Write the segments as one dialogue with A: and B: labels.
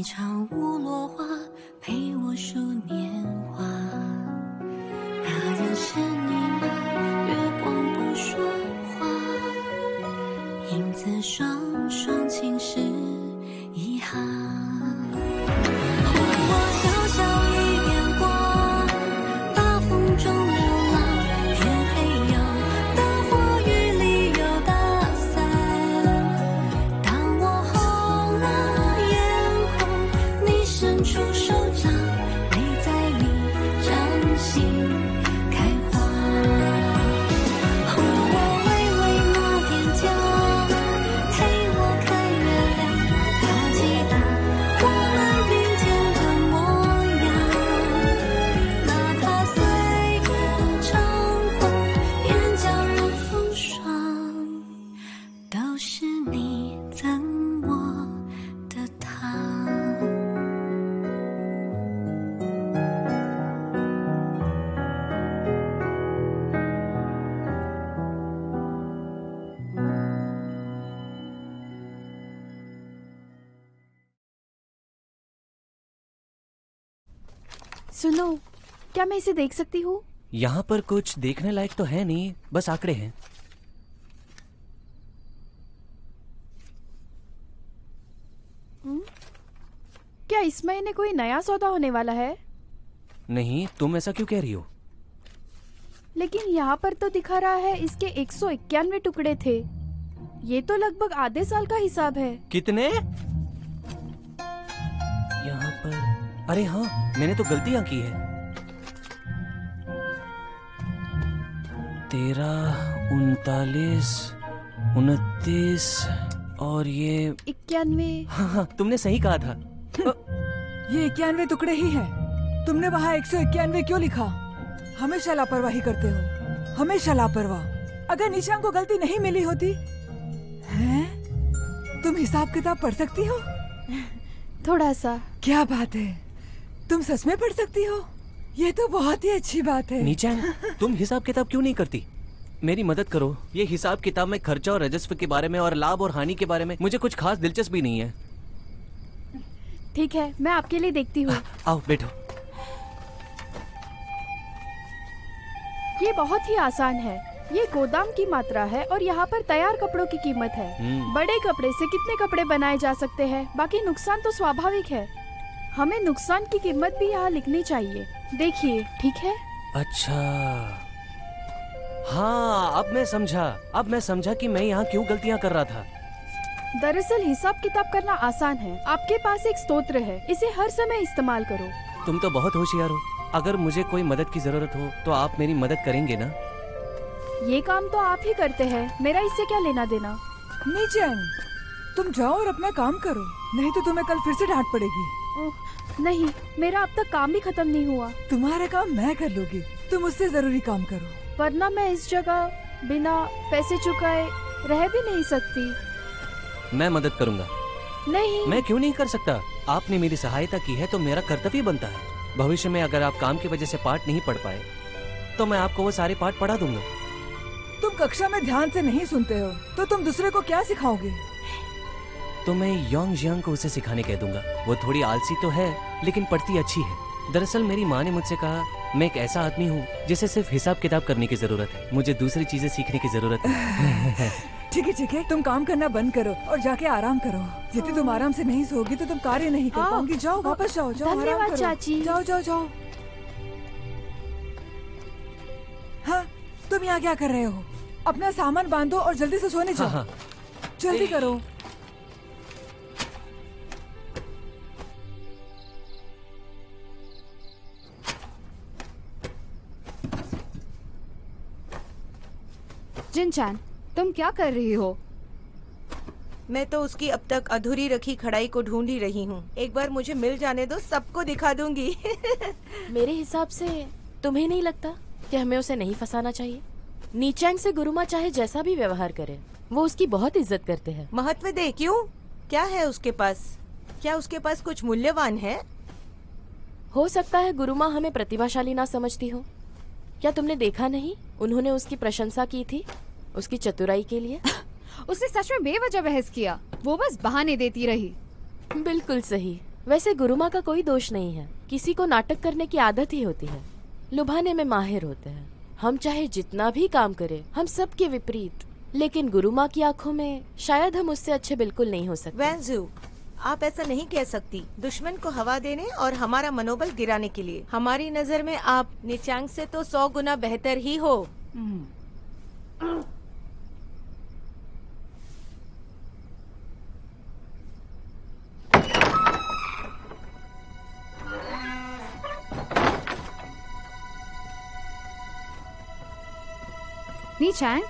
A: 一场无落花，陪我数年华。那人是你吗？月光不说话，影子双双侵蚀遗憾。我小小一点光，大风中流浪，天黑有大火，雨里有大伞。当我红了眼眶，你伸出手掌，泪在你掌心开花。我微微抹点妆，陪我看月亮，他记得我们并肩的模样。哪怕岁月长狂，眼角若风霜，都是你赠我的糖。
B: सुनो, क्या मैं इसे देख सकती हूँ?
C: यहाँ पर कुछ देखने लायक तो है नहीं, बस आंकड़े हैं।
B: क्या इस महीने कोई नया सौदा होने वाला है?
C: नहीं, तुम ऐसा क्यों कह रही हो?
B: लेकिन यहाँ पर तो दिखा रहा है इसके 191 टुकड़े थे। ये तो लगभग आधे साल का हिसाब है।
C: कितने? यहाँ पर अरे हाँ, मैंने तो गलतियां की है। 13, 39, 29 और ये
B: 91।
C: हाँ, तुमने सही कहा था।
D: ये 91 टुकड़े ही हैं। तुमने वहाँ 191 क्यों लिखा? हमेशा लापरवाही करते हो, हमेशा लापरवाह। अगर निशान को गलती नहीं मिली होती, हैं? तुम हिसाब किताब पढ़ सकती हो?
B: थोड़ा सा।
D: क्या बात है, तुम सच में पढ़ सकती हो? ये तो बहुत ही अच्छी बात है।
C: नीचान, तुम हिसाब किताब क्यों नहीं करती? मेरी मदद करो। ये हिसाब किताब में खर्चा और राजस्व के बारे में और लाभ और हानि के बारे में मुझे कुछ खास दिलचस्पी नहीं है।
B: ठीक है, मैं आपके लिए देखती हूँ।
C: आओ बैठो।
B: ये बहुत ही आसान है। ये गोदाम की मात्रा है और यहाँ पर तैयार कपड़ों की कीमत है। बड़े कपड़े से कितने कपड़े बनाए जा सकते हैं, बाकी नुकसान तो स्वाभाविक है। हमें नुकसान की कीमत भी यहाँ लिखनी चाहिए। देखिए, ठीक है?
C: अच्छा, हाँ, अब मैं समझा कि मैं यहाँ क्यों गलतियाँ कर रहा था।
B: दरअसल हिसाब किताब करना आसान है। आपके पास एक स्तोत्र है, इसे हर समय इस्तेमाल करो।
C: तुम तो बहुत होशियार हो। अगर मुझे कोई मदद की जरूरत हो तो आप मेरी मदद करेंगे ना?
B: ये काम तो आप ही करते हैं, मेरा इससे क्या लेना देना।
D: नीचन, तुम जाओ और अपना काम करो, नहीं तो तुम्हें कल फिर से डांट पड़ेगी।
B: नहीं, मेरा अब तक काम भी खत्म नहीं हुआ।
D: तुम्हारा काम मैं कर लूंगी, तुम उससे जरूरी काम करो।
B: वरना मैं इस जगह बिना पैसे चुकाए रह भी नहीं सकती।
C: मैं मदद करूंगा।
B: नहीं,
C: मैं क्यों नहीं कर सकता? आपने मेरी सहायता की है तो मेरा कर्तव्य बनता है। भविष्य में अगर आप काम की वजह से पाठ नहीं पढ़ पाए तो मैं आपको वो सारे पाठ पढ़ा दूंगा।
D: तुम कक्षा में ध्यान से नहीं सुनते हो तो तुम दूसरे को क्या सिखाओगे?
C: तो मैं योंग जियांग को उसे सिखाने कह दूंगा। वो थोड़ी आलसी तो है लेकिन पढ़ती अच्छी है। दरअसल मेरी माँ ने मुझसे कहा, मैं एक ऐसा आदमी हूँ जिसे सिर्फ हिसाब किताब करने की जरूरत है, मुझे दूसरी चीजें सीखने की जरूरत है।
D: ठीक है, तुम काम करना बंद करो और जाके आराम करो। यदि तुम आराम से नहीं सोओगी तो तुम कार्य नहीं कर पाओगी। जाओ, वापस जाओ,
B: धन्यवाद चाची।
D: जाओ। हाँ, तुम यहाँ क्या कर रहे हो? अपना सामान बांधो और जल्दी से सोने जाओ।
C: हाँ।
D: जल्दी करो।
B: जिनचान, तुम क्या कर रही हो?
E: मैं तो उसकी अब तक अधूरी रखी खड़ाई को ढूंढ ही रही हूँ। एक बार मुझे मिल जाने दो, सबको दिखा दूंगी।
F: मेरे हिसाब से तुम्हें नहीं लगता कि हमें उसे नहीं फंसाना चाहिए? नीचैंग से गुरुमा चाहे जैसा भी व्यवहार करे, वो उसकी बहुत इज्जत करते हैं।
E: महत्व दे? क्यों? क्या है उसके पास? क्या उसके पास कुछ मूल्यवान है?
F: हो सकता है गुरुमा हमें प्रतिभाशाली ना समझती हो। क्या तुमने देखा नहीं, उन्होंने उसकी प्रशंसा की थी उसकी चतुराई के लिए।
G: उसने सच में बेवजह बहस किया, वो बस बहाने देती रही।
F: बिल्कुल सही। वैसे गुरुमा का कोई दोष नहीं है, किसी को नाटक करने की आदत ही होती है। लुभाने में माहिर होते हैं। हम चाहे जितना भी काम करें, हम सबके विपरीत, लेकिन गुरुमा की आंखों में शायद हम उससे अच्छे बिल्कुल नहीं हो सकते।
E: वैंजू, आप ऐसा नहीं कह सकती। दुश्मन को हवा देने और हमारा मनोबल गिराने के लिए हमारी नजर में आप निचांग से तो 100 गुना बेहतर ही हो।
B: नीचैंग,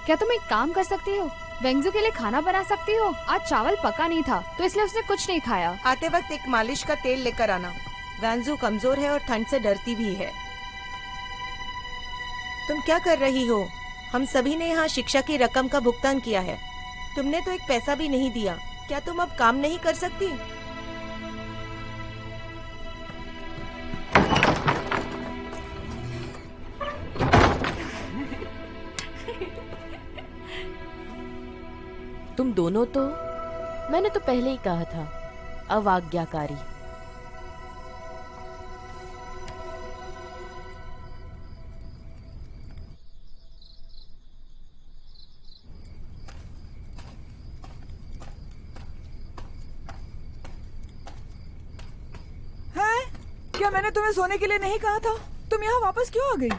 B: क्या तुम एक काम कर सकती हो? वेंगजू के लिए खाना बना सकती हो? आज चावल पका नहीं था तो इसलिए उसने कुछ नहीं खाया।
E: आते वक्त एक मालिश का तेल लेकर आना। वैंजू कमजोर है और ठंड से डरती भी है। तुम क्या कर रही हो? हम सभी ने यहाँ शिक्षा की रकम का भुगतान किया है। तुमने तो एक पैसा भी नहीं दिया। क्या तुम अब काम नहीं कर सकती?
F: तुम दोनों तो, मैंने तो पहले ही कहा था, अवाज्ञाकारी।
D: हैं? क्या मैंने तुम्हें सोने के लिए नहीं कहा था? तुम यहाँ वापस क्यों आ गई?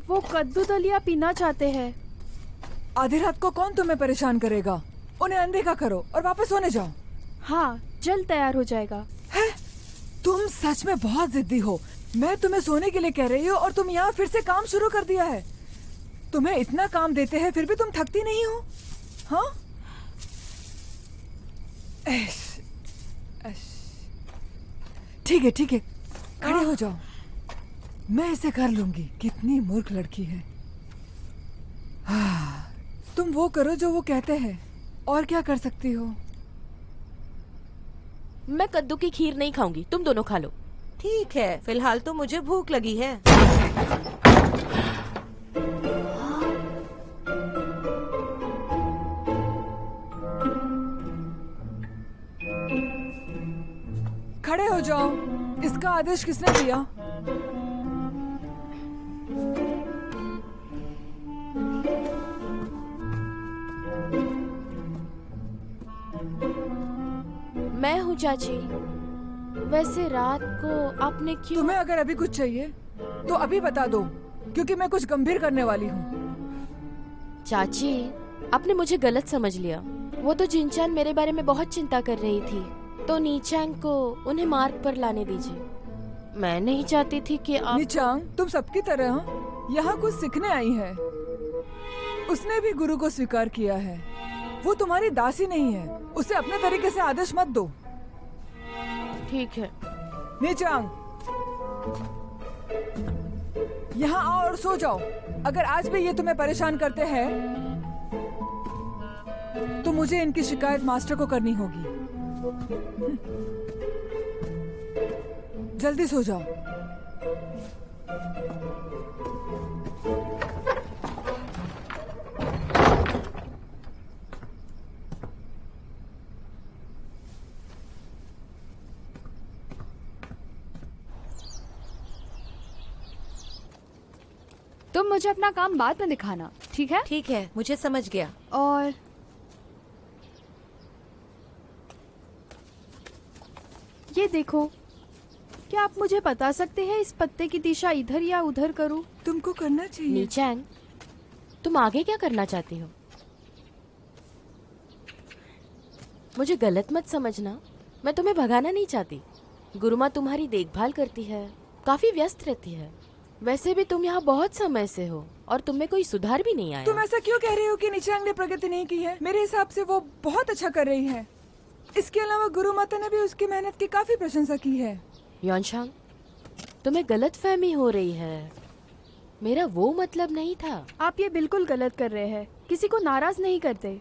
B: वो कद्दू दलिया पीना चाहते हैं।
D: आधी रात को कौन तुम्हें परेशान करेगा? उन्हें अनदेखा करो और वापस सोने जाओ।
B: हाँ, जल्द तैयार हो जाएगा।
D: है? तुम सच में बहुत जिद्दी हो। मैं तुम्हें सोने के लिए कह रही हूँ और तुम यहाँ फिर से काम शुरू कर दिया है। तुम्हें इतना काम देते हैं फिर भी तुम थकती नहीं हो? हाँ? ठीक है ठीक है, खड़े हो जाओ। मैं इसे कर लूंगी। कितनी मूर्ख लड़की है। हाँ, तुम वो करो जो वो कहते हैं। और क्या कर सकती हो?
F: मैं कद्दू की खीर नहीं खाऊंगी, तुम दोनों खा लो।
E: ठीक है, फिलहाल तो मुझे भूख लगी है।
D: खड़े हो जाओ। इसका आदेश किसने दिया?
F: मैं हूँ चाची। वैसे रात को आपने क्यों?
D: तुम्हें अगर अभी कुछ चाहिए तो अभी बता दो, क्योंकि मैं कुछ गंभीर करने वाली हूँ।
F: चाची, आपने मुझे गलत समझ लिया। वो तो जिनचान मेरे बारे में बहुत चिंता कर रही थी, तो नीचांग को उन्हें मार्ग पर लाने दीजिए। मैं नहीं चाहती थी कि आप...
D: नीचांग, तुम सबकी तरह यहाँ कुछ सीखने आई है। उसने भी गुरु को स्वीकार किया है। वो तुम्हारी दासी नहीं है। उसे अपने तरीके से आदेश मत दो।
F: ठीक है।
D: नीचांग, यहाँ आओ और सो जाओ। अगर आज भी ये तुम्हें परेशान करते हैं तो मुझे इनकी शिकायत मास्टर को करनी होगी। जल्दी सो जाओ।
B: तुम मुझे अपना काम बाद में दिखाना, ठीक है?
E: ठीक है, मुझे समझ गया।
B: और ये देखो, क्या आप मुझे बता सकते हैं इस पत्ते की दिशा इधर या उधर करूं?
D: तुमको करना चाहिए।
F: नीचांग, तुम आगे क्या करना चाहती हो? मुझे गलत मत समझना, मैं तुम्हें भगाना नहीं चाहती। गुरुमा तुम्हारी देखभाल करती है, काफी व्यस्त रहती है। वैसे भी तुम यहाँ बहुत समय से हो और तुम में कोई सुधार भी नहीं आया।
D: तुम ऐसा क्यों कह रही हो कि नीचांग ने प्रगति नहीं की है? मेरे हिसाब से वो बहुत अच्छा कर रही है। इसके अलावा गुरु माता ने भी उसकी मेहनत की काफी प्रशंसा की है।
F: योनशांग, तुम्हें गलतफहमी हो रही है। मेरा वो मतलब नहीं था।
B: आप ये बिल्कुल गलत कर रहे हैं। किसी को नाराज नहीं करते।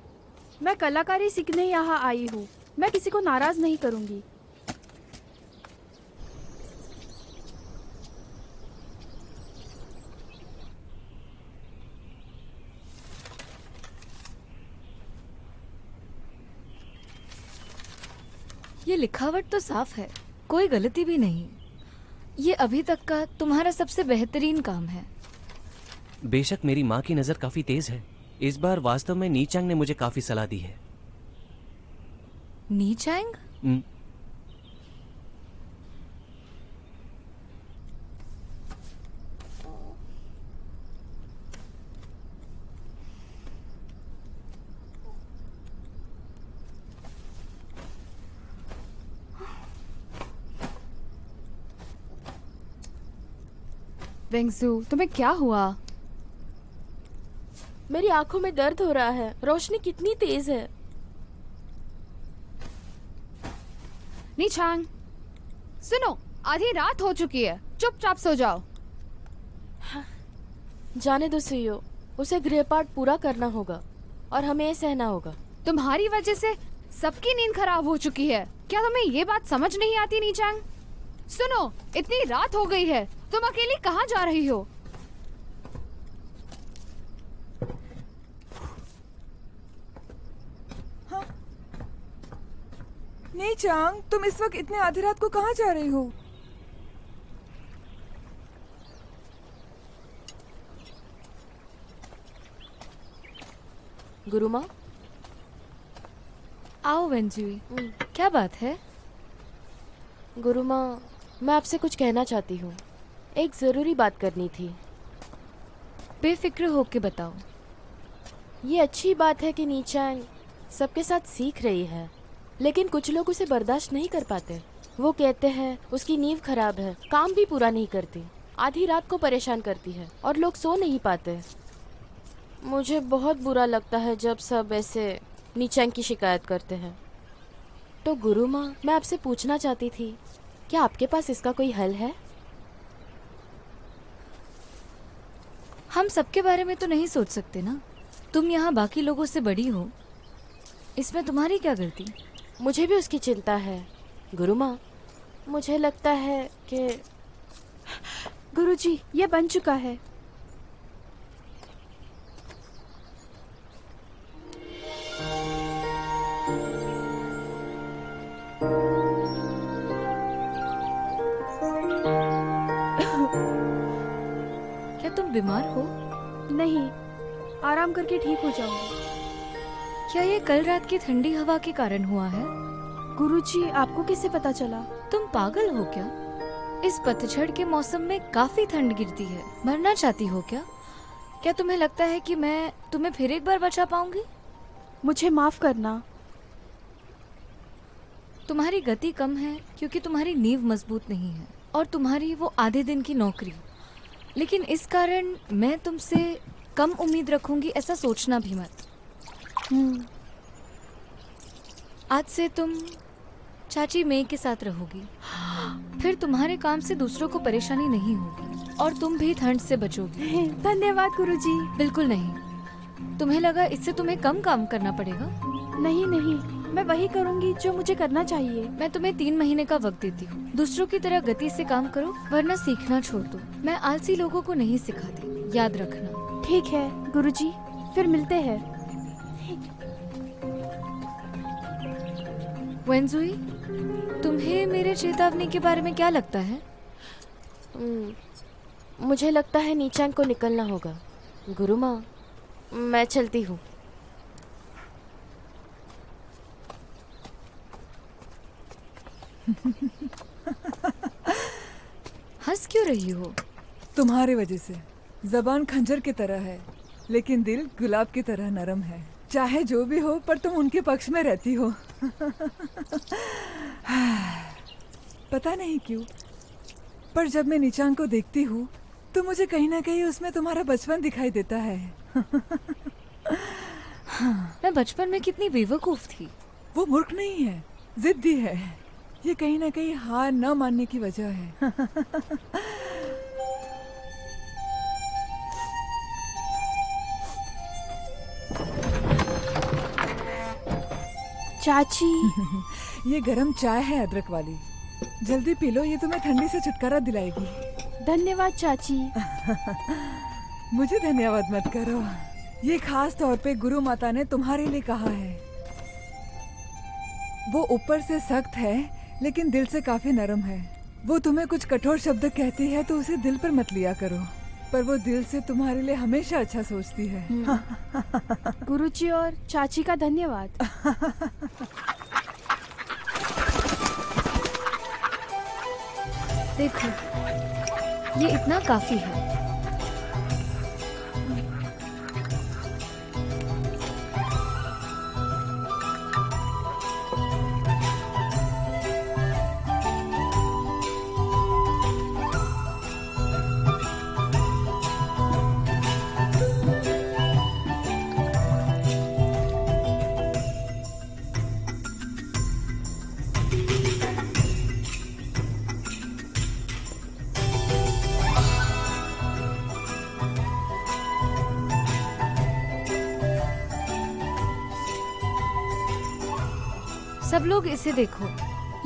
B: मैं कलाकारी सीखने यहाँ आई हूँ। मैं किसी को नाराज नहीं करूँगी।
G: ये लिखावट तो साफ है, कोई गलती भी नहीं। ये अभी तक का तुम्हारा सबसे बेहतरीन काम है।
C: बेशक मेरी माँ की नजर काफी तेज है। इस बार वास्तव में नीचांग ने मुझे काफी सलाह दी है।
G: नीचांग?
B: वेंगजू, तुम्हें क्या हुआ?
F: मेरी आंखों में दर्द हो रहा है। रोशनी कितनी तेज है।
B: नीचांग, सुनो, आधी रात हो चुकी है, चुपचाप सो जाओ।
F: जाने दो सुयो, उसे गृहपाठ पूरा करना होगा और हमें ये सहना होगा।
B: तुम्हारी वजह से सबकी नींद खराब हो चुकी है। क्या तुम्हें ये बात समझ नहीं आती नीचांग? सुनो, इतनी रात हो गई है, तुम अकेली कहाँ जा रही हो?
D: नीचांग, तुम इस वक्त इतने आधी रात को कहाँ जा रही हो?
F: गुरुमा,
G: आओ वेंजुई, क्या बात है?
F: गुरुमा, मैं आपसे कुछ कहना चाहती हूँ। एक जरूरी बात करनी थी।
G: बेफिक्र होके बताओ।
F: ये अच्छी बात है कि नीचांग सबके साथ सीख रही है, लेकिन कुछ लोग उसे बर्दाश्त नहीं कर पाते। वो कहते हैं उसकी नींव खराब है, काम भी पूरा नहीं करती, आधी रात को परेशान करती है और लोग सो नहीं पाते। मुझे बहुत बुरा लगता है जब सब ऐसे नीचांग की शिकायत करते हैं। तो गुरु माँ, मैं आपसे पूछना चाहती थी, क्या आपके पास इसका कोई हल है?
G: हम सबके बारे में तो नहीं सोच सकते ना। तुम यहाँ बाकी लोगों से बड़ी हो, इसमें तुम्हारी क्या गलती?
F: मुझे भी उसकी चिंता है गुरु माँ। मुझे लगता है कि
B: गुरुजी, ये बन चुका है।
G: क्या तुम बीमार हो?
B: नहीं, आराम करके ठीक हो जाऊंगी।
G: क्या ये कल रात की ठंडी हवा के कारण हुआ है?
B: गुरुजी, आपको कैसे पता चला?
G: तुम पागल हो क्या? इस पतझड़ के मौसम में काफी ठंड गिरती है। मरना चाहती हो क्या? क्या तुम्हें लगता है कि मैं तुम्हें फिर एक बार बचा पाऊंगी?
B: मुझे माफ करना।
G: तुम्हारी गति कम है क्योंकि तुम्हारी नींव मजबूत नहीं है और तुम्हारी वो आधे दिन की नौकरी। लेकिन इस कारण मैं तुमसे कम उम्मीद रखूंगी, ऐसा सोचना भी मत। आज से तुम चाची मेई के साथ रहोगी। फिर तुम्हारे काम से दूसरों को परेशानी नहीं होगी और तुम भी ठंड से बचोगी।
B: धन्यवाद गुरुजी।
G: बिल्कुल नहीं। तुम्हें लगा इससे तुम्हें कम काम करना पड़ेगा?
B: नहीं नहीं, मैं वही करूंगी जो मुझे करना चाहिए।
G: मैं तुम्हें 3 महीने का वक्त देती हूँ। दूसरों की तरह गति से काम करो, वरना सीखना छोड़ दो। मैं आलसी लोगों को नहीं सिखाती, याद रखना।
B: ठीक है गुरुजी, फिर मिलते हैं।
G: वेंजुई, तुम्हें मेरे चेतावनी के बारे में क्या लगता है?
F: मुझे लगता है नीचांग को निकलना होगा। गुरु माँ, मैं चलती हूँ।
G: हंस क्यों रही हो?
D: तुम्हारी वजह से। जबान खंजर की तरह है, लेकिन दिल गुलाब की तरह नरम है। चाहे जो भी हो, पर तुम उनके पक्ष में रहती हो। पता नहीं क्यों, पर जब मैं नीचांग को देखती हूँ तो मुझे कहीं ना कहीं उसमें तुम्हारा बचपन दिखाई देता है।
G: मैं बचपन में कितनी बेवकूफ थी।
D: वो मूर्ख नहीं है, जिद्दी है। ये कहीं ना कहीं हार न मानने की वजह है।
B: चाची,
D: ये गरम चाय है अदरक वाली, जल्दी पी लो, ये तुम्हें ठंडी से छुटकारा दिलाएगी।
B: धन्यवाद चाची।
D: मुझे धन्यवाद मत करो, ये खास तौर पे गुरु माता ने तुम्हारे लिए कहा है। वो ऊपर से सख्त है लेकिन दिल से काफी नरम है। वो तुम्हें कुछ कठोर शब्द कहती है तो उसे दिल पर मत लिया करो, पर वो दिल से तुम्हारे लिए हमेशा अच्छा सोचती है।
B: गुरुजी और चाची का धन्यवाद।
G: देखो, ये इतना काफी है। सब लोग इसे देखो,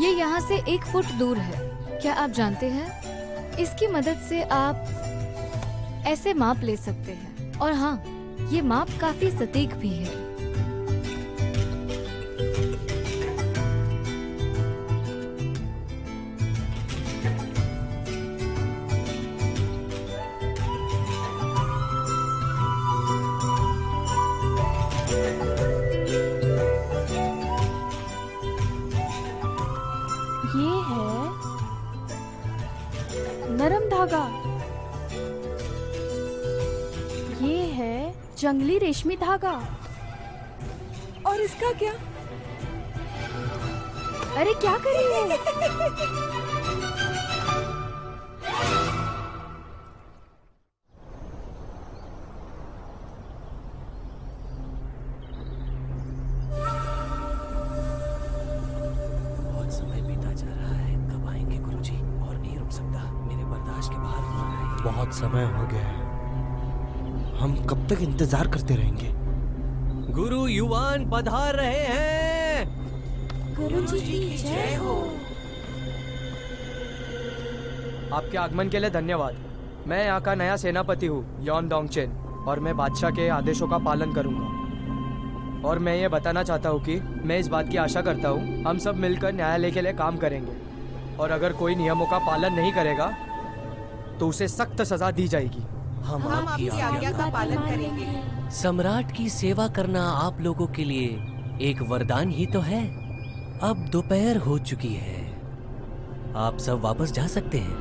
G: ये यहाँ से 1 फुट दूर है। क्या आप जानते हैं, इसकी मदद से आप ऐसे माप ले सकते हैं। और हाँ, ये माप काफी सटीक भी है।
B: ये है नरम धागा, ये है जंगली रेशमी धागा।
D: और इसका क्या?
B: अरे क्या कर रही हो?
C: बहुत समय बीता जा रहा है, कब आएंगे गुरुजी? और नहीं रुक सकता, मेरे बर्दाश्त के बाहर हो रहा है।
H: बहुत समय हो गया है, हम कब तक इंतजार करते रहेंगे?
C: गुरु युवान पधार रहे हैं।
B: गुरुजी की जय हो।
I: आपके आगमन के लिए धन्यवाद। मैं यहाँ का नया सेनापति हूँ, यॉन डोंगचेन, और मैं बादशाह के आदेशों का पालन करूँगा। और मैं ये बताना चाहता हूँ कि मैं इस बात की आशा करता हूँ हम सब मिलकर न्यायालय के लिए काम करेंगे, और अगर कोई नियमों का पालन नहीं करेगा तो उसे सख्त सजा दी जाएगी।
C: हम
E: हम
C: आपकी
E: आपकी आज्ञा का पालन करेंगे।
C: सम्राट की सेवा करना आप लोगों के लिए एक वरदान ही तो है। अब दोपहर हो चुकी है, आप सब वापस जा सकते हैं।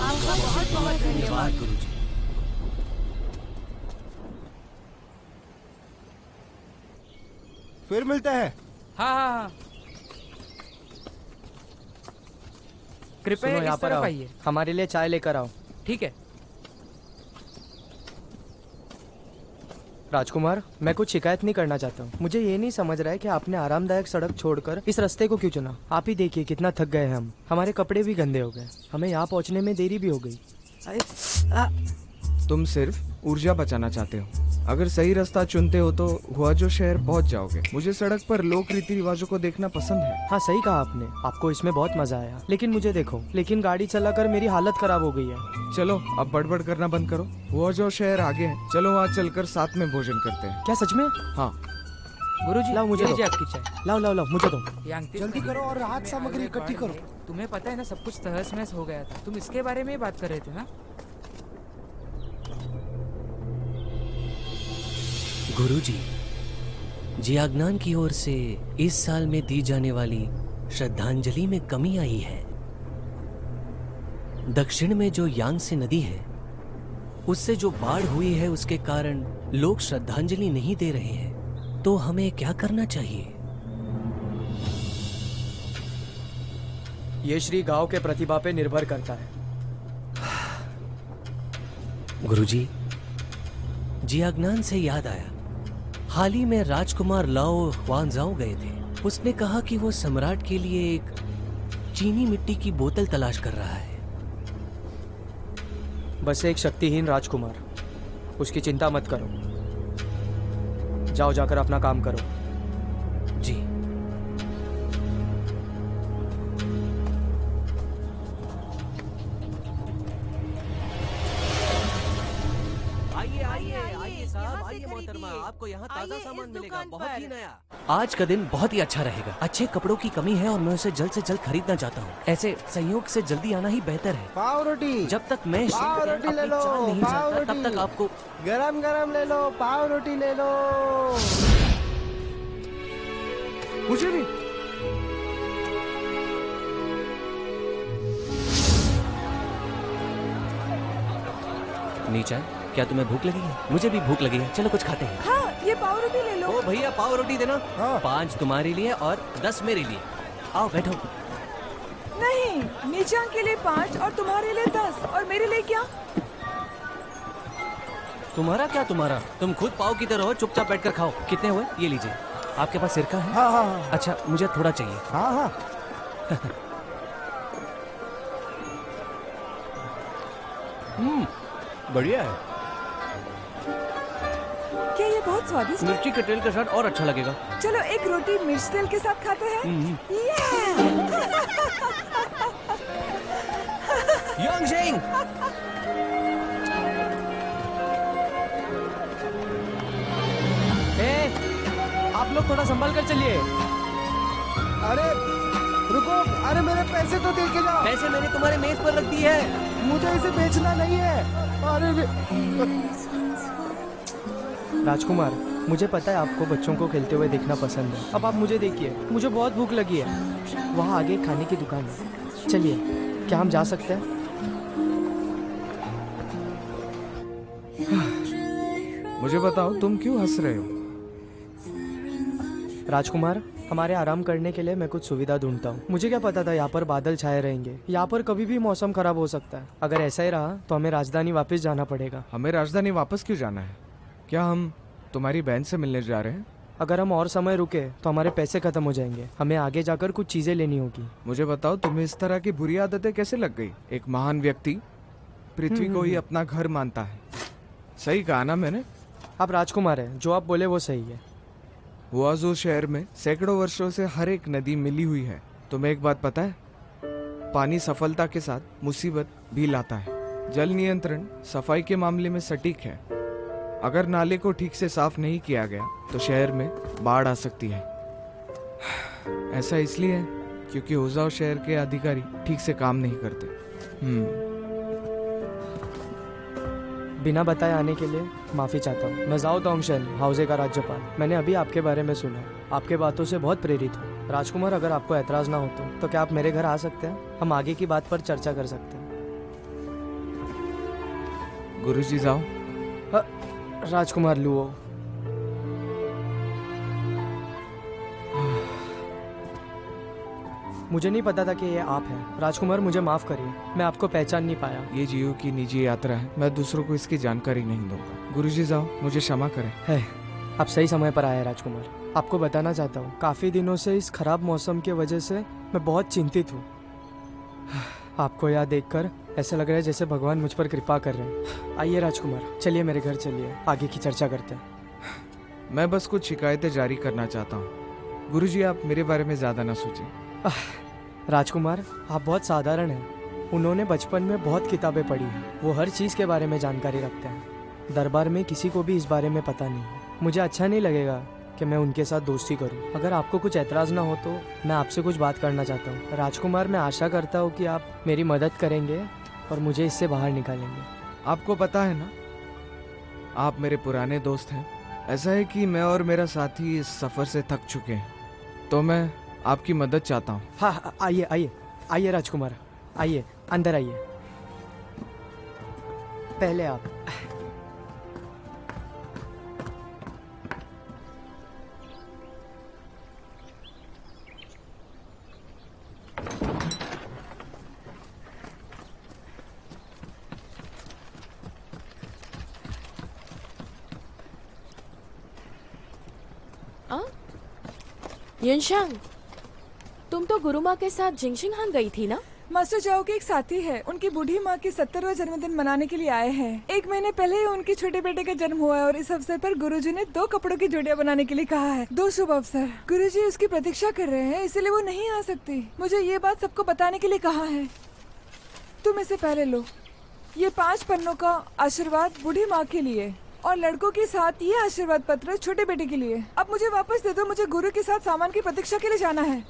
E: आपका बहुत बहुत धन्यवाद।
C: गुरुजी।
H: फिर मिलते हैं।
J: हाँ हाँ हाँ,
I: सुनो,
J: कृपया
I: यहाँ
J: इस
I: पर
J: तरफ
I: आओ,
J: आइए।
I: हमारे लिए चाय लेकर आओ।
J: ठीक है।
I: राजकुमार, मैं कुछ शिकायत नहीं करना चाहता हूँ। मुझे ये नहीं समझ रहा है कि आपने आरामदायक सड़क छोड़कर इस रास्ते को क्यों चुना। आप ही देखिए कितना थक गए हैं हम। हमारे कपड़े भी गंदे हो गए, हमें यहाँ पहुँचने में देरी भी हो गई।
K: तुम सिर्फ ऊर्जा बचाना चाहते हो। अगर सही रास्ता चुनते हो तो हुआजो शहर पहुंच जाओगे। मुझे सड़क पर लोक रीति रिवाजों को देखना पसंद है।
I: हाँ, सही कहा आपने, आपको इसमें बहुत मजा आया। लेकिन मुझे देखो, लेकिन गाड़ी चलाकर मेरी हालत खराब हो गई है।
K: चलो अब बड़बड़ करना बंद करो। हुआजो शहर आगे है, चलो वहाँ चलकर साथ में भोजन करते हैं।
I: क्या सच में?
K: हाँ।
J: गुरुजी,
I: लाओ मुझे
J: लीजिए
I: दो।
J: आपकी चाय।
I: लाओ लाओ लाओ, मुझे दो।
J: ये अंतिम
H: जल्दी करो और राहत सामग्री इकट्ठी करो।
J: तुम्हें पता है ना, सब कुछ तहस महस हो गया था। तुम इसके बारे में ही बात कर रहे थे ना?
C: गुरुजी, जियाग्नान की ओर से इस साल में दी जाने वाली श्रद्धांजलि में कमी आई है। दक्षिण में जो यांगसे नदी है, उससे जो बाढ़ हुई है, उसके कारण लोग श्रद्धांजलि नहीं दे रहे हैं। तो हमें क्या करना चाहिए?
I: ये श्री गांव के प्रतिभा पे निर्भर करता है।
C: गुरुजी, जियाग्नान से याद आया, हाल ही में राजकुमार लाओ ह्वानजाओ गए थे। उसने कहा कि वो सम्राट के लिए एक चीनी मिट्टी की बोतल तलाश कर रहा है।
I: बस एक शक्तिहीन राजकुमार, उसकी चिंता मत करो। जाओ, जाकर अपना काम करो।
C: जी। आइए आइए आइए साहब, आइए मोहतरमा, आप आपको यहाँ ताज़ा
E: आइए
C: सामान
E: इस
C: मिलेगा,
E: दुकान
C: बहुत
E: पर।
C: ही नया। आज का दिन बहुत ही अच्छा रहेगा। अच्छे कपड़ों की कमी है और मैं उसे जल्द से जल्द खरीदना चाहता हूँ। ऐसे संयोग से जल्दी आना ही बेहतर है।
H: पाव रोटी।
C: जब तक मैं
H: पाव रोटी ले लो,
C: चाल नहीं
H: पाव
C: जानता, तब
H: रोटी।
C: तक आपको
H: गरम गरम ले लो, पाव रोटी ले लो।
K: मुझे भी।
C: नीचा, क्या तुम्हें भूख लगी है? मुझे भी भूख लगी है, चलो कुछ खाते हैं।
D: हाँ, ये पाव रोटी ले लो।
C: ओ भैया, पाव रोटी देना।
H: हाँ।
C: 5 तुम्हारे लिए और 10 मेरे लिए। आओ बैठो।
D: नहीं, नीचांग के लिए 5 और तुम्हारे लिए 10 और मेरे लिए क्या?
C: तुम्हारा क्या तुम्हारा? तुम खुद पाव की तरह हो, चुपचाप बैठकर खाओ। कितने हुए? ये लीजिए। आपके पास सिरका है?
H: हाँ हाँ हाँ
C: अच्छा, मुझे थोड़ा चाहिए।
H: हाँ हाँ।
C: बढ़िया है।
D: क्या ये बहुत स्वादिष्ट है?
C: मिर्ची के तेल के साथ और अच्छा लगेगा।
D: चलो एक रोटी मिर्च तेल के साथ खाते हैं।
C: योंगजिंग! आप लोग थोड़ा संभाल कर चलिए।
H: अरे रुको, अरे मेरे पैसे तो दे के जाओ।
C: पैसे मैंने तुम्हारे मेज पर रख दी है।
H: मुझे इसे बेचना नहीं है। अरे
I: राजकुमार, मुझे पता है आपको बच्चों को खेलते हुए देखना पसंद है। अब आप मुझे देखिए, मुझे बहुत भूख लगी है। वहाँ आगे खाने की दुकान है, चलिए, क्या हम जा सकते हैं?
K: मुझे बताओ, तुम क्यों हंस रहे हो?
I: राजकुमार, हमारे आराम करने के लिए मैं कुछ सुविधा ढूंढता हूँ। मुझे क्या पता था यहाँ पर बादल छाए रहेंगे। यहाँ पर कभी भी मौसम खराब हो सकता है। अगर ऐसा ही रहा तो हमें राजधानी वापस जाना पड़ेगा।
K: हमें राजधानी वापस क्यों जाना है? क्या हम तुम्हारी बहन से मिलने जा रहे हैं?
I: अगर हम और समय रुके तो हमारे पैसे खत्म हो जाएंगे। हमें आगे जाकर कुछ चीजें लेनी होगी।
K: मुझे बताओ, तुम्हें इस तरह की बुरी आदतें कैसे लग गई? एक महान व्यक्ति पृथ्वी को ही अपना घर मानता है। सही कहा ना मैंने?
I: आप राजकुमार हैं, जो आप बोले वो सही है।
K: हुआजो शहर में सैकड़ों वर्षों से हर एक नदी मिली हुई है। तुम्हें एक बात पता है? पानी सफलता के साथ मुसीबत भी लाता है। जल नियंत्रण सफाई के मामले में सटीक है। अगर नाले को ठीक से साफ नहीं किया गया तो शहर में बाढ़ आ सकती है। ऐसा इसलिए है क्योंकि हुआजो शहर के अधिकारी ठीक से काम नहीं करते।
I: बिना बताए आने के लिए माफी चाहता हूँ। मैं जाओ दोंगशन, हाउजे का राज्यपाल। मैंने अभी आपके बारे में सुना। आपके बातों से बहुत प्रेरित हूँ। राजकुमार, अगर आपको ऐतराज ना हो तो क्या आप मेरे घर आ सकते हैं? हम आगे की बात पर चर्चा कर सकते हैं।
K: गुरुजी जाओ।
I: राजकुमार लुओ, मुझे नहीं पता था कि ये आप हैं। राजकुमार, मुझे माफ करिए, मैं आपको पहचान नहीं पाया।
K: ये जियो की निजी यात्रा है, मैं दूसरों को इसकी जानकारी नहीं दूंगा। गुरुजी जाओ, मुझे क्षमा करें।
I: है, आप सही समय पर आए राजकुमार। आपको बताना चाहता हूँ, काफी दिनों से इस खराब मौसम की वजह से मैं बहुत चिंतित हूँ। आपको यहाँ देखकर ऐसा लग रहा है जैसे भगवान मुझ पर कृपा कर रहे हैं। आइए राजकुमार, चलिए मेरे घर चलिए, आगे की चर्चा करते हैं।
K: मैं बस कुछ शिकायतें जारी करना चाहता हूँ। गुरुजी, आप मेरे बारे में ज्यादा ना सोचें।
I: राजकुमार, आप बहुत साधारण हैं। उन्होंने बचपन में बहुत किताबें पढ़ी हैं। वो हर चीज़ के बारे में जानकारी रखते हैं। दरबार में किसी को भी इस बारे में पता नहीं है। मुझे अच्छा नहीं लगेगा कि मैं उनके साथ दोस्ती करूं। अगर आपको कुछ ऐतराज़ ना हो तो मैं आपसे कुछ बात करना चाहता हूं। राजकुमार, मैं आशा करता हूं कि आप मेरी मदद करेंगे और मुझे इससे बाहर निकालेंगे।
K: आपको पता है ना, आप मेरे पुराने दोस्त हैं। ऐसा है कि मैं और मेरा साथी इस सफ़र से थक चुके हैं, तो मैं आपकी मदद चाहता हूँ।
I: हाँ, आइए आइए आइए राजकुमार, आइए अंदर आइए। पहले आप।
F: युनशांग, तुम तो गुरु माँ के साथ जिंगशिंगहान गई थी ना?
D: मास्टर चाओ के एक साथी है, उनकी बूढ़ी माँ की 70वां जन्मदिन मनाने के लिए आए हैं। 1 महीने पहले ही उनके छोटे बेटे का जन्म हुआ है और इस अवसर पर गुरुजी ने 2 कपड़ों की जोड़ियां बनाने के लिए कहा है। 2 शुभ अवसर। गुरुजी उसकी प्रतीक्षा कर रहे हैं, इसलिए वो नहीं आ सकती। मुझे ये बात सबको बताने के लिए कहा है। तुम इसे पहले लो। ये 5 पन्नों का आशीर्वाद बूढ़ी माँ के लिए। और लड़कों के साथ ये आशीर्वाद पत्र छोटे बेटे के लिए। अब मुझे वापस दे दो, मुझे गुरु के साथ सामान की प्रतीक्षा के लिए जाना है।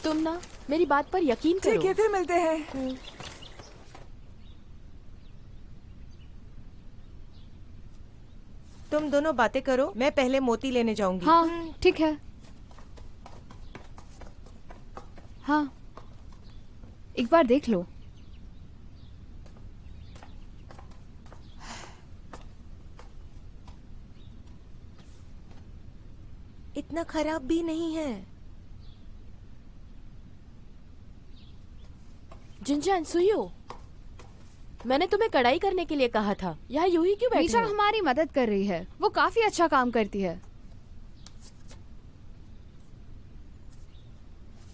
F: तुम ना मेरी बात पर यकीन करो।
D: ठीक है, फिर मिलते हैं।
E: तुम दोनों बातें करो, मैं पहले मोती लेने जाऊंगी।
G: हाँ ठीक है। हाँ एक बार देख लो।
E: इतना खराब भी नहीं है।
F: जिनजान सुयो, मैंने तुम्हें कढ़ाई करने के लिए कहा था। यहाँ यूं ही क्यों बैठी
G: नीचा
F: हो?
G: हमारी मदद कर रही है, वो काफी अच्छा काम करती है।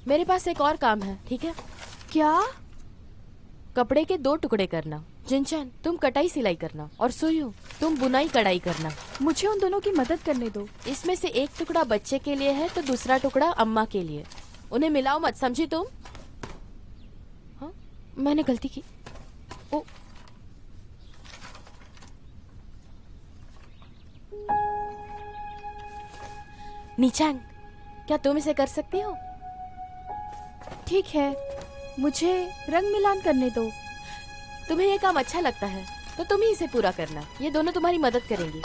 F: मेरे पास एक और काम है, ठीक है?
B: क्या?
F: कपड़े के 2 टुकड़े करना। जिनचान तुम कटाई सिलाई करना और सुयू तुम बुनाई कढ़ाई करना।
B: मुझे उन दोनों की मदद करने दो।
F: इसमें से एक टुकड़ा बच्चे के लिए है तो दूसरा टुकड़ा अम्मा के लिए। उन्हें मिलाओ मत, समझी तुम? हाँ मैंने गलती की। ओ नीचांग, क्या तुम इसे कर सकती हो?
B: ठीक है, मुझे रंग मिलान करने दो।
F: तुम्हें ये काम अच्छा लगता है तो तुम ही इसे पूरा करना। ये दोनों तुम्हारी मदद करेंगी।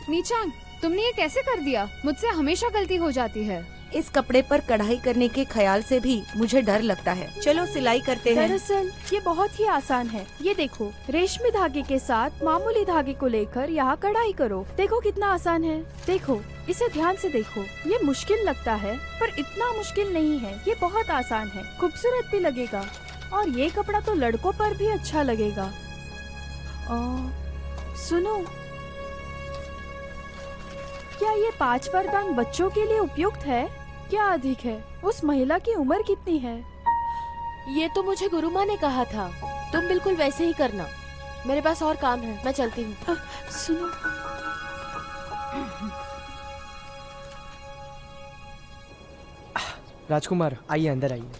G: नीचांग, तुमने ये कैसे कर दिया? मुझसे हमेशा गलती हो जाती है।
E: इस कपड़े पर कढ़ाई करने के ख्याल से भी मुझे डर लगता है। चलो सिलाई करते हैं।
B: दरअसल ये बहुत ही आसान है। ये देखो, रेशमी धागे के साथ मामूली धागे को लेकर यहाँ कढ़ाई करो। देखो कितना आसान है। देखो, इसे ध्यान से देखो। ये मुश्किल लगता है पर इतना मुश्किल नहीं है। ये बहुत आसान है, खूबसूरत भी लगेगा और ये कपड़ा तो लड़कों पर भी अच्छा लगेगा। सुनो, क्या ये 5 वरदान बच्चों के लिए उपयुक्त है? क्या अधिक है? उस महिला की उम्र कितनी है?
F: ये तो मुझे गुरु माँ ने कहा था। तुम बिल्कुल वैसे ही करना। मेरे पास और काम है, मैं चलती हूँ।
B: सुनो,
I: राजकुमार आइए, अंदर आइए।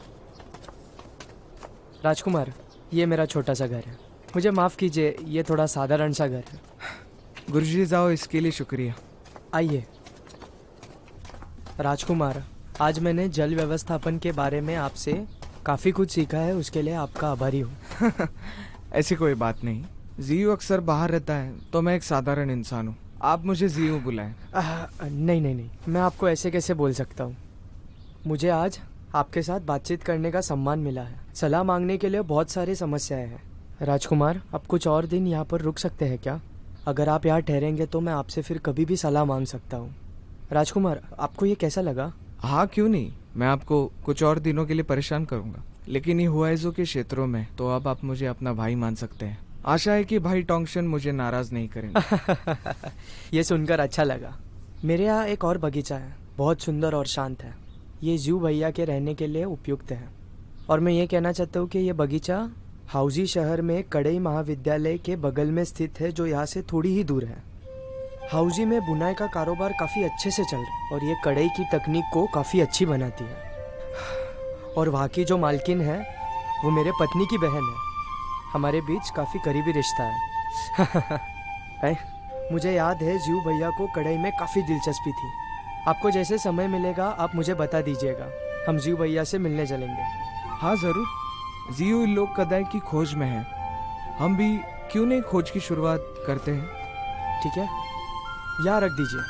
I: राजकुमार, ये मेरा छोटा सा घर है। मुझे माफ कीजिए, ये थोड़ा साधारण सा घर है।
K: गुरुजी जाओ, इसके लिए शुक्रिया।
I: आइए। राजकुमार, आज मैंने जल व्यवस्थापन के बारे में आपसे काफी कुछ सीखा है, उसके लिए आपका आभारी हूँ।
K: ऐसी कोई बात नहीं। जीयू अक्सर बाहर रहता है तो मैं एक साधारण इंसान हूँ। आप मुझे जीयू बुलाएं।
I: नहीं, मैं आपको ऐसे कैसे बोल सकता हूँ। मुझे आज आपके साथ बातचीत करने का सम्मान मिला है। सलाह मांगने के लिए बहुत सारी समस्याएं हैं। राजकुमार, आप कुछ और दिन यहाँ पर रुक सकते हैं क्या? अगर आप यहाँ ठहरेंगे तो मैं आपसे फिर कभी भी सलाह मांग सकता हूँ। राजकुमार, आपको ये कैसा लगा?
K: हाँ, क्यों नहीं। मैं आपको कुछ और दिनों के लिए परेशान करूंगा, लेकिन ये हुआइजो के क्षेत्रों में तो अब आप मुझे अपना भाई मान सकते हैं। आशा है कि भाई टोंगशन मुझे नाराज नहीं करेंगे।
I: ये सुनकर अच्छा लगा। मेरे यहाँ एक और बगीचा है, बहुत सुंदर और शांत है। ये जू भैया के रहने के लिए उपयुक्त है। और मैं ये कहना चाहता हूँ कि ये बगीचा हाउजी शहर में कड़ई महाविद्यालय के बगल में स्थित है, जो यहाँ से थोड़ी ही दूर है। हाउजी में बुनाई का कारोबार काफ़ी अच्छे से चल रहा है और ये कढ़ाई की तकनीक को काफ़ी अच्छी बनाती है। और वहाँ की जो मालकिन है वो मेरे पत्नी की बहन है। हमारे बीच काफ़ी करीबी रिश्ता है। मुझे याद है जीव भैया को कढ़ाई में काफ़ी दिलचस्पी थी। आपको जैसे समय मिलेगा आप मुझे बता दीजिएगा, हम जीव भैया से मिलने चलेंगे।
K: हाँ ज़रूर। जीयू इन लोग कढ़ाई की खोज में है, हम भी क्यों नहीं खोज की शुरुआत करते हैं?
I: ठीक है, यहाँ रख दीजिए।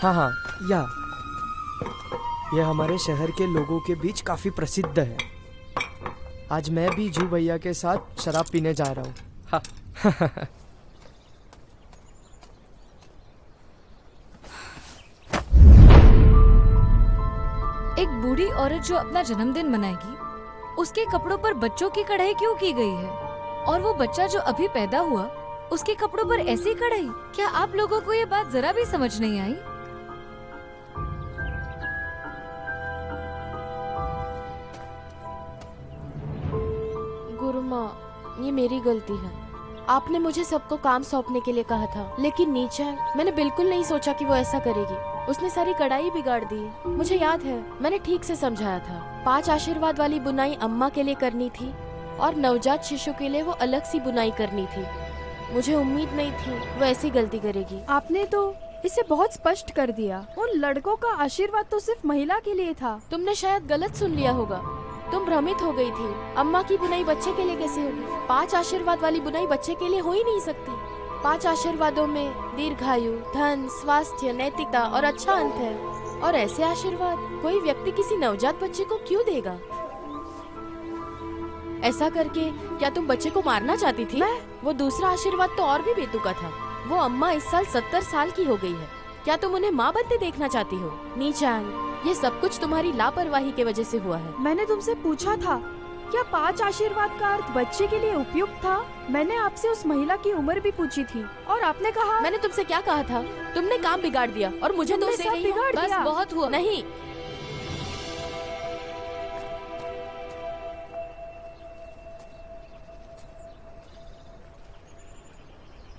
I: हाँ, यहाँ। यह हमारे शहर के लोगों के बीच काफ़ी प्रसिद्ध है। आज मैं भी जू भैया के साथ शराब पीने जा रहा हूँ। हाँ।
G: एक बूढ़ी औरत जो अपना जन्मदिन मनाएगी, उसके कपड़ों पर बच्चों की कढ़ाई क्यों की गई है? और वो बच्चा जो अभी पैदा हुआ, उसके कपड़ों पर ऐसी कढ़ाई? क्या आप लोगों को ये बात जरा भी समझ नहीं आई?
F: गुरु माँ, ये मेरी गलती है। आपने मुझे सबको काम सौंपने के लिए कहा था, लेकिन नीचे मैंने बिल्कुल नहीं सोचा कि वो ऐसा करेगी। उसने सारी कढ़ाई बिगाड़ दी। मुझे याद है, मैंने ठीक से समझाया था। 5 आशीर्वाद वाली बुनाई अम्मा के लिए करनी थी और नवजात शिशु के लिए वो अलग सी बुनाई करनी थी। मुझे उम्मीद नहीं थी वो ऐसी गलती करेगी।
B: आपने तो इसे बहुत स्पष्ट कर दिया। उन लड़कों का आशीर्वाद तो सिर्फ महिला के लिए था।
F: तुमने शायद गलत सुन लिया होगा। तुम भ्रमित हो गई थी। अम्मा की बुनाई बच्चे के लिए कैसे होगी? 5 आशीर्वाद वाली बुनाई बच्चे के लिए हो ही नहीं सकती। 5 आशीर्वादों में दीर्घायु, धन, स्वास्थ्य, नैतिकता और अच्छा अंत है। और ऐसे आशीर्वाद कोई व्यक्ति किसी नवजात बच्चे को क्यों देगा? ऐसा करके क्या तुम बच्चे को मारना चाहती थी? वो दूसरा आशीर्वाद तो और भी बेतुका था। वो अम्मा इस साल 70 साल की हो गई है। क्या तुम उन्हें माँ बनते देखना चाहती हो? नीचांग, ये सब कुछ तुम्हारी लापरवाही की वजह से हुआ है।
B: मैंने तुमसे पूछा था क्या 5 आशीर्वाद का अर्थ बच्चे के लिए उपयुक्त था? मैंने आपसे उस महिला की उम्र भी पूछी थी और आपने कहा।
F: मैंने तुमसे क्या कहा था? तुमने काम बिगाड़ दिया और मुझे दोष दे रही हो। बस बहुत हुआ। नहीं,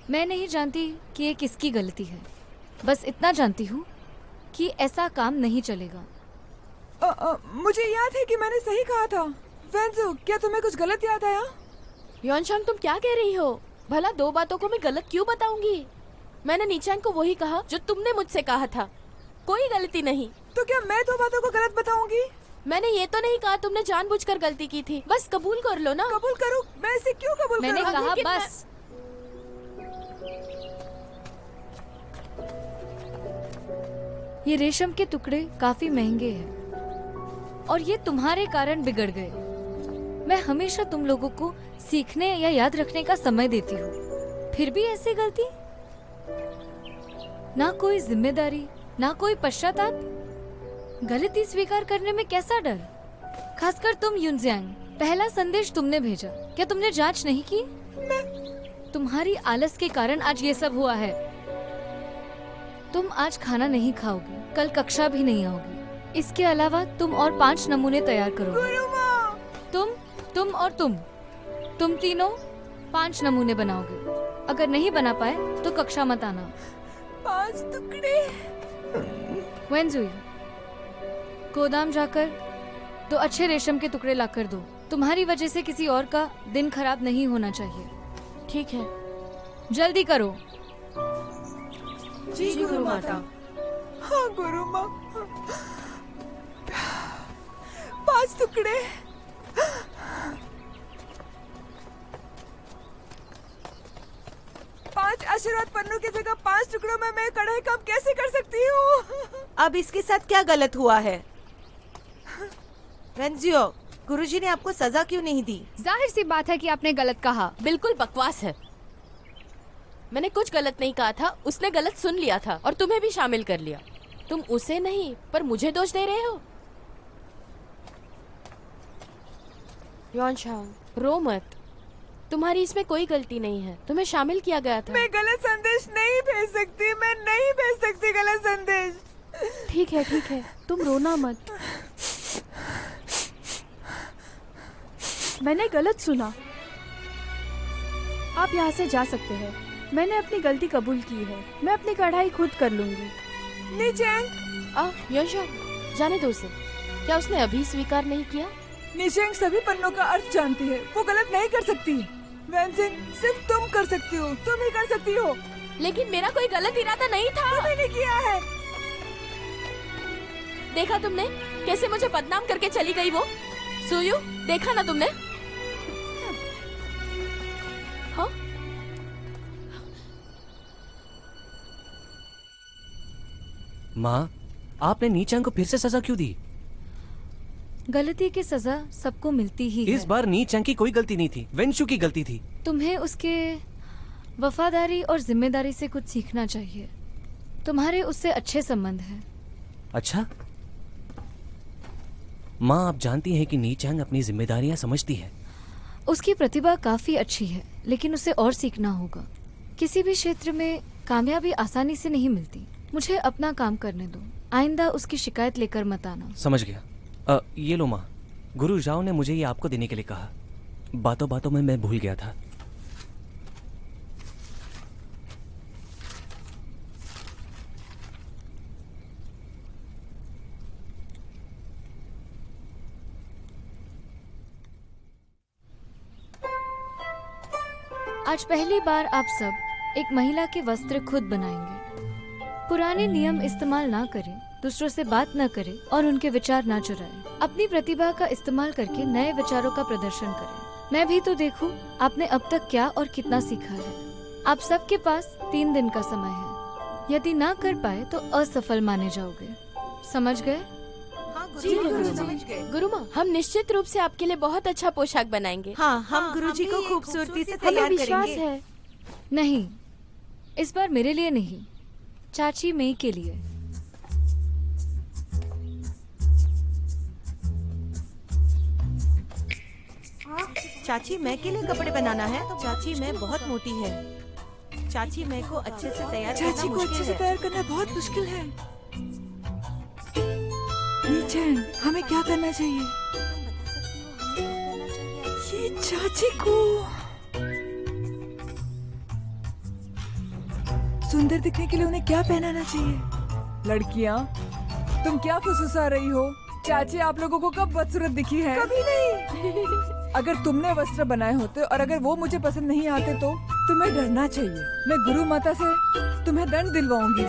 G: मैं नहीं जानती कि ये किसकी गलती है। बस इतना जानती हूँ कि ऐसा काम नहीं चलेगा।
D: मुझे याद है कि मैंने सही कहा था। वेंजू, क्या तुम्हें कुछ गलत याद आया?
F: योनशांग, तुम क्या कह रही हो? भला 2 बातों को मैं गलत क्यों बताऊंगी? मैंने नीचांग को वही कहा जो तुमने मुझसे कहा था। कोई गलती नहीं।
D: तो क्या मैं 2 बातों को गलत बताऊंगी?
F: मैंने ये तो नहीं कहा तुमने जानबूझकर गलती की थी। बस कबूल कर लो ना।
D: कबूल करूं? मैं इसे क्यों कबूल करूं?
G: मैंने कहा बस। ये रेशम के टुकड़े काफी महंगे हैं और ये तुम्हारे कारण बिगड़ गए। मैं हमेशा तुम लोगों को सीखने या याद रखने का समय देती हूँ, फिर भी ऐसी गलती? ना कोई जिम्मेदारी, ना कोई पश्चाताप। गलती स्वीकार करने में कैसा डर? खासकर तुम युनजियांग। पहला संदेश तुमने भेजा, क्या तुमने जांच नहीं की? तुम्हारी आलस के कारण आज ये सब हुआ है। तुम आज खाना नहीं खाओगी, कल कक्षा भी नहीं आओगी। इसके अलावा तुम और 5 नमूने तैयार करोगे। तुम और तुम तीनों 5 नमूने बनाओगे। अगर नहीं बना पाए तो कक्षा मत आना।
D: 5 टुकड़े।
G: वेंजुई, गोदाम जाकर 2 अच्छे रेशम के टुकड़े लाकर दो। तुम्हारी वजह से किसी और का दिन खराब नहीं होना चाहिए।
F: ठीक है,
G: जल्दी करो।
E: जी गुरु माता।
D: हाँ गुरु माँ। 5 टुकड़े। पांच आशीर्वाद पन्नों की जगह 5 टुकड़ों में मैं कढ़ाई काम कैसे कर सकती हूँ?
E: अब इसके साथ क्या गलत हुआ है? वेंजियो, गुरुजी ने आपको सजा क्यों नहीं दी?
G: जाहिर सी बात है कि आपने गलत कहा।
F: बिल्कुल बकवास है। मैंने कुछ गलत नहीं कहा था, उसने गलत सुन लिया था और तुम्हें भी शामिल कर लिया। तुम उसे नहीं पर मुझे दोष दे रहे हो। योनशांग, रो मत। तुम्हारी इसमें कोई गलती नहीं है। तुम्हें शामिल किया गया था।
D: मैं गलत संदेश नहीं भेज सकती। मैं नहीं भेज सकती गलत संदेश।
B: ठीक है, तुम रोना मत। मैंने गलत सुना। आप यहाँ से जा सकते हैं। मैंने अपनी गलती कबूल की है। मैं अपनी कढ़ाई खुद कर लूंगी।
F: योनशांग, जाने दो उसे। क्या उसने अभी स्वीकार नहीं किया?
D: निशेंग सभी पन्नों का अर्थ जानती है। वो गलत नहीं कर सकती। वेंजिंग, सिर्फ तुम कर सकती हो। तुम ही कर सकती हो।
F: लेकिन मेरा कोई गलत इरादा नहीं था।
D: मैंने किया है।
F: देखा तुमने कैसे मुझे बदनाम करके चली गई वो? सुयू, देखा ना तुमने? हाँ?
C: माँ, आपने नीचांग को फिर से सजा क्यों दी?
G: गलती की सजा सबको मिलती ही है।
C: इस बार नीचांग की कोई गलती नहीं थी, वेंशु की गलती थी।
G: तुम्हें उसके वफादारी और जिम्मेदारी से कुछ सीखना चाहिए। तुम्हारे उससे अच्छे संबंध हैं।
C: अच्छा माँ, आप जानती हैं कि नीचांग अपनी जिम्मेदारियां समझती है।
G: उसकी प्रतिभा काफी अच्छी है, लेकिन उसे और सीखना होगा। किसी भी क्षेत्र में कामयाबी आसानी से नहीं मिलती। मुझे अपना काम करने दो। आइंदा उसकी शिकायत लेकर मत आना।
C: समझ गया। ये लो माँ, गुरु जाओ ने मुझे ये आपको देने के लिए कहा। बातों बातों में मैं भूल गया था।
G: आज पहली बार आप सब एक महिला के वस्त्र खुद बनाएंगे। पुराने नियम इस्तेमाल ना करें, दूसरों से बात ना करें और उनके विचार ना चुराएं। अपनी प्रतिभा का इस्तेमाल करके नए विचारों का प्रदर्शन करें। मैं भी तो देखूं आपने अब तक क्या और कितना सीखा है। आप सबके पास 3 दिन का समय है। यदि ना कर पाए तो असफल माने जाओगे। समझ गए?
F: जी गुरुमा, हम निश्चित रूप से आपके लिए बहुत अच्छा पोशाक बनाएंगे।
E: हाँ, हम गुरुजी को खूबसूरती से
B: हमें
E: तैयार
B: विश्वास
E: करेंगे।
B: है।
G: नहीं, इस बार मेरे लिए नहीं, चाची मई के लिए।
E: चाची मैं के लिए कपड़े बनाना है। चाची मैं बहुत मोटी है। चाची मैं को अच्छे से तैयार करना
D: चाची को अच्छे
E: मुश्किल
D: से
E: है।
D: तैयार करना बहुत मुश्किल है। नीचैंग, हमें क्या करना चाहिए? ये चाची को सुंदर दिखने के लिए उन्हें क्या पहनाना चाहिए? लड़कियाँ, तुम क्या फुसफुसा रही हो? चाची आप लोगों को कब बदसूरत दिखी है? कभी नहीं। अगर तुमने वस्त्र बनाए होते और अगर वो मुझे पसंद नहीं आते तो तुम्हें डरना चाहिए। मैं गुरु माता से तुम्हें दंड दिलवाऊंगी।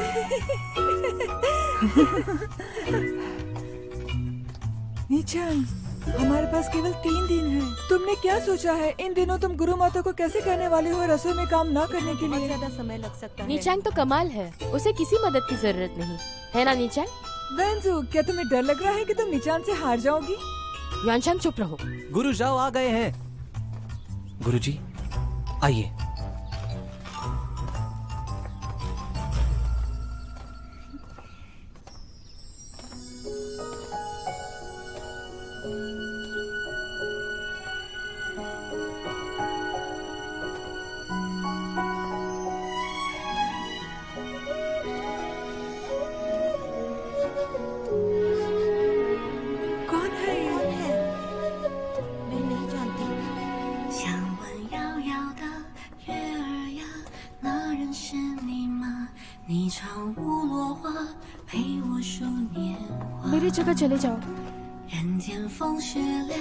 D: नीचैंग, हमारे पास केवल 3 दिन है। तुमने क्या सोचा है? इन दिनों तुम गुरु माता को कैसे कहने वाले हो रसोई में काम ना करने के
E: बहुत
D: लिए?
E: ज्यादा समय लग सकता है।
F: नीचांग तो कमाल है, उसे किसी मदद की जरूरत नहीं है ना नीचांग?
D: वेंजू, क्या तुम्हें डर लग रहा है कि तुम निचान से हार जाओगी?
F: यानचांग चुप रहो।
C: गुरु जाओ आ गए हैं। गुरुजी आइए।
D: कौन है ये?
E: कौन है? मैं नहीं जानती।
A: 想问遥遥的月儿呀，那人是你吗？你唱乌落花，陪我数年华。
B: मेरी जगह चले जाओ।
A: 人间风雪凉，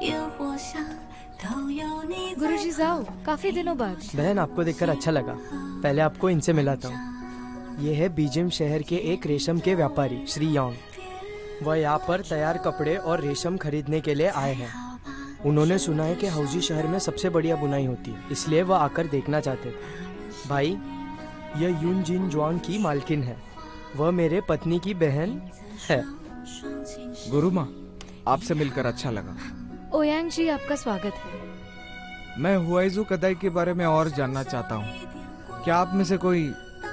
A: 烟火香，都有你在。
G: गुरुजी जाओ, काफी दिनों बाद।
I: बहन, आपको देखकर अच्छा लगा। पहले आपको इनसे मिलाता हूँ। ये है बीजिंग शहर के एक रेशम के व्यापारी श्री यांग। वह यहाँ पर तैयार कपड़े और रेशम खरीदने के लिए आए हैं। उन्होंने सुना है कि हौजी शहर में सबसे बढ़िया बुनाई होती है, इसलिए वह आकर देखना चाहते थे। भाई, यह यून जिन जुआंग की मालकिन है। वह मेरे पत्नी की बहन है।
K: गुरु माँ, आपसे मिलकर अच्छा लगा।
G: ओयांग जी, आपका स्वागत है।
K: मैं हुआइजू कदाई के बारे में और जानना चाहता हूँ। क्या आप में से कोई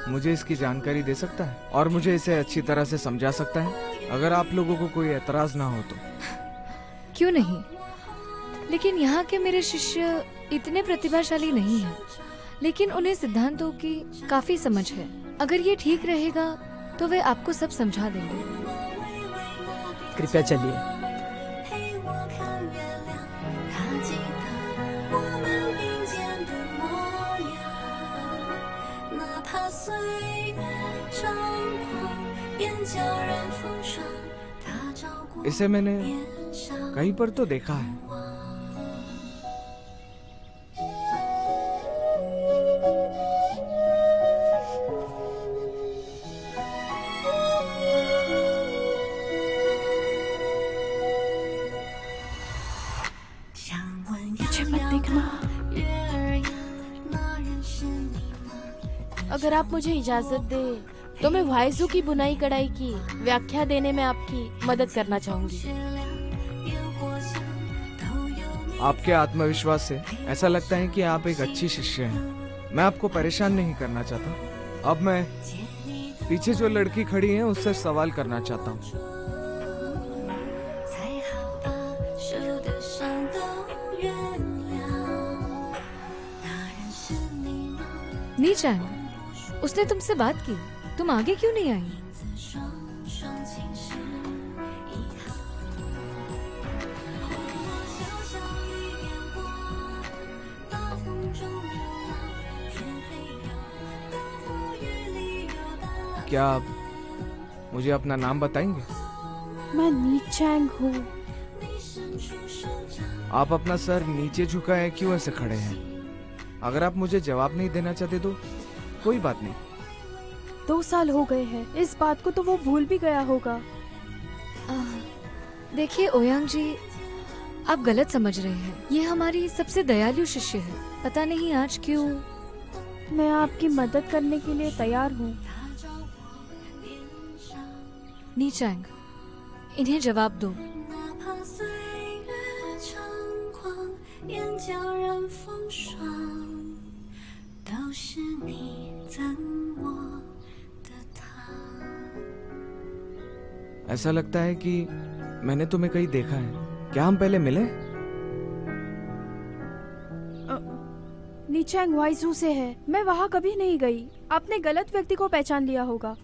K: मुझे इसकी जानकारी दे सकता है और मुझे इसे अच्छी तरह से समझा सकता है? अगर आप लोगों को कोई एतराज ना हो तो।
G: क्यों नहीं, लेकिन यहाँ के मेरे शिष्य इतने प्रतिभाशाली नहीं हैं, लेकिन उन्हें सिद्धांतों की काफी समझ है। अगर ये ठीक रहेगा तो वे आपको सब समझा देंगे।
I: कृपया चलिए।
A: 陪我看月亮，他记得我们并肩的模样，哪怕岁月张狂，眼角染风霜，他照过
K: इसे मैंने
A: 脸上。
K: कहीं पर तो देखा है।
B: मुझे मत देखना।
F: अगर आप मुझे इजाजत दे तो मैं वाइजू की बुनाई कढ़ाई की व्याख्या देने में आपकी मदद करना चाहूंगी।
K: आपके आत्मविश्वास से ऐसा लगता है कि आप एक अच्छी शिष्य हैं। मैं आपको परेशान नहीं करना चाहता। अब मैं पीछे जो लड़की खड़ी है उससे सवाल करना चाहता हूँ।
A: 才好把受的伤都原谅。那人是你吗？
G: नीचांग, उसने तुमसे बात की, तुम आगे क्यों नहीं आई?
A: 双双情是遗憾。我小小一点火，大风中流浪，天黑了，灯火雨里游荡。
K: क्या आप मुझे अपना नाम बताएंगे?
B: मैं नीचांग हूँ।
A: 你伸出手掌。
K: आप अपना सर नीचे झुकाए क्यों ऐसे खड़े हैं? अगर आप मुझे जवाब नहीं देना चाहते तो कोई बात नहीं।
B: 2 साल हो गए हैं, इस बात को तो वो भूल भी गया होगा।
G: देखिए ओयांग जी, आप गलत समझ रहे हैं। ये हमारी सबसे दयालु शिष्य है। पता नहीं आज क्यों।
B: मैं आपकी मदद करने के लिए तैयार हूँ।
G: नीचांग, इन्हें जवाब दो।
A: 哪怕岁月长狂，眼角染风霜，都是你赠我的糖。
K: ऐसा लगता है कि मैंने तुम्हें कहीं देखा है। क्या हम पहले मिले?
B: नीचांग वाइजू से है। मैं वहाँ कभी नहीं गई। आपने गलत व्यक्ति को पहचान लिया होगा।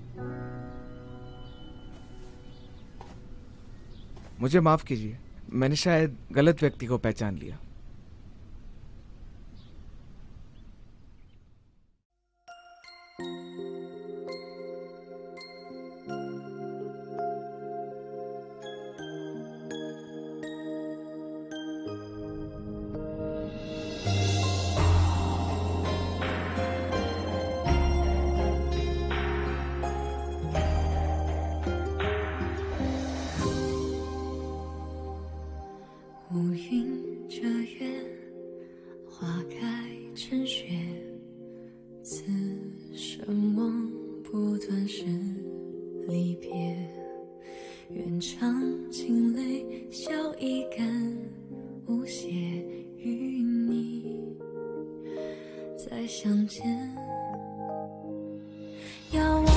K: मुझे माफ कीजिए, मैंने शायद गलत व्यक्ति को पहचान लिया।
A: 要我